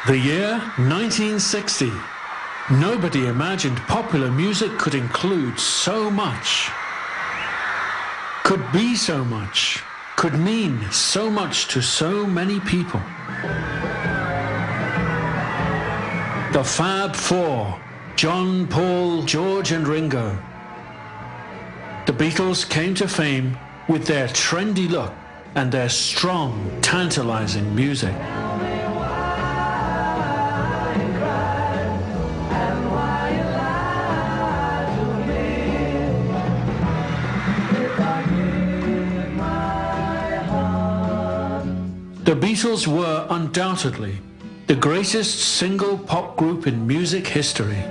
The year 1960. Nobody imagined popular music could include so much, could be so much, could mean so much to so many people. The Fab Four, John, Paul, George and Ringo. The Beatles came to fame with their trendy look and their strong, tantalizing music. The Beatles were undoubtedly the greatest single pop group in music history.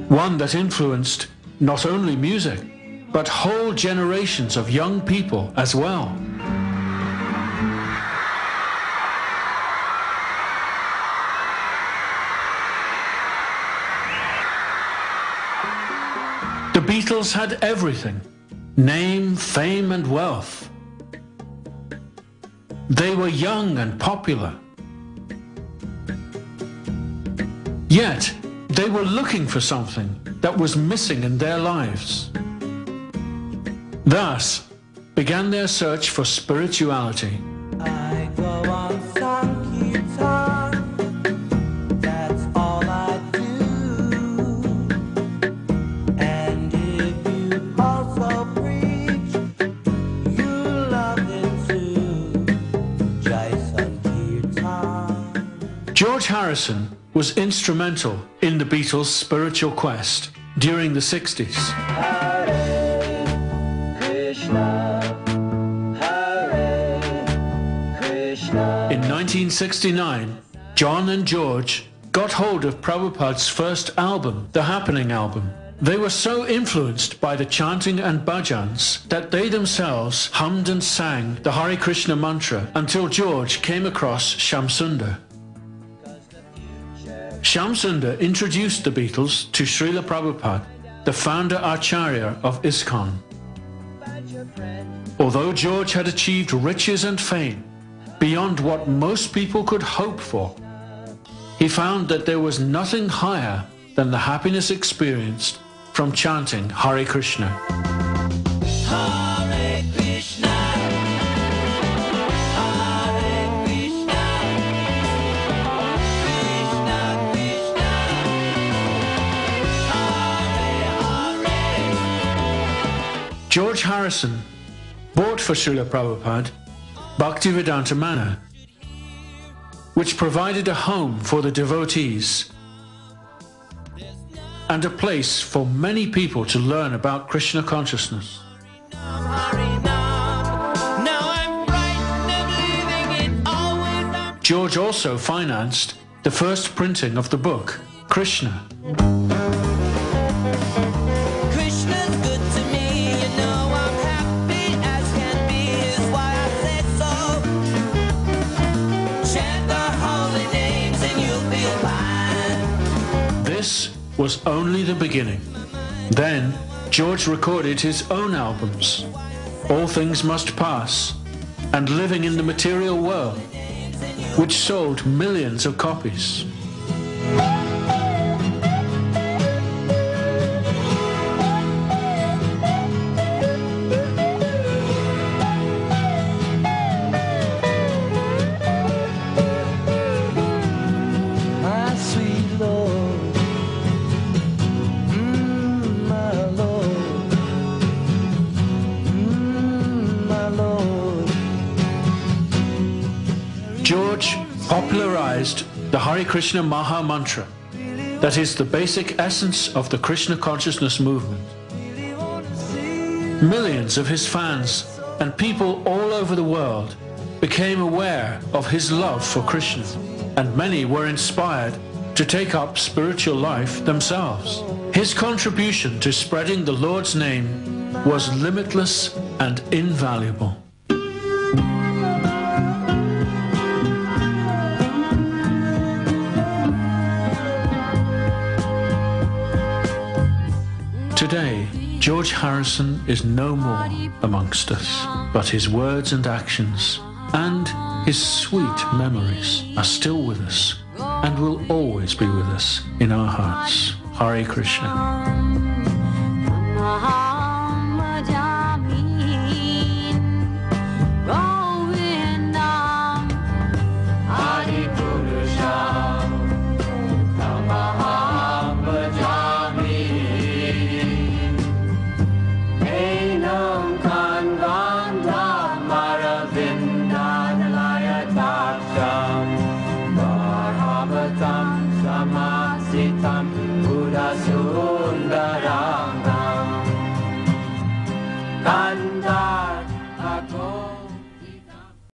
One that influenced not only music, but whole generations of young people as well. The Beatles had everything: name, fame and wealth. They were young and popular. Yet, they were looking for something that was missing in their lives. Thus began their search for spirituality. I go on funky tongue, that's all I do. And if you also preach, you love it too. Jason Kirtan. George Harrison was instrumental in the Beatles' spiritual quest during the 60s. Hare Krishna, Hare Krishna. In 1969, John and George got hold of Prabhupada's first album, the Happening album. They were so influenced by the chanting and bhajans that they themselves hummed and sang the Hare Krishna mantra until George came across Shamsundar. Shamsundar introduced the Beatles to Srila Prabhupada, the founder Acharya of ISKCON. Although George had achieved riches and fame beyond what most people could hope for, he found that there was nothing higher than the happiness experienced from chanting Hare Krishna. Hare Krishna, Hare Krishna, Krishna Krishna, Hare Hare. George Harrison bought for Srila Prabhupada Bhaktivedanta Manor, which provided a home for the devotees and a place for many people to learn about Krishna consciousness. George also financed the first printing of the book, Krishna. Krishna's good to me, you know I'm happy as can be, is why I say so. Chant the holy names and you'll feel fine. This was only the beginning. Then George recorded his own albums, All Things Must Pass and Living in the Material World, which sold millions of copies. My sweet Lord, my Lord, my Lord. George popularized the Hare Krishna Maha Mantra, that is the basic essence of the Krishna consciousness movement. Millions of his fans and people all over the world became aware of his love for Krishna, and many were inspired to take up spiritual life themselves. His contribution to spreading the Lord's name was limitless and invaluable. Today, George Harrison is no more amongst us, but his words and actions and his sweet memories are still with us and will always be with us in our hearts. Hare Krishna.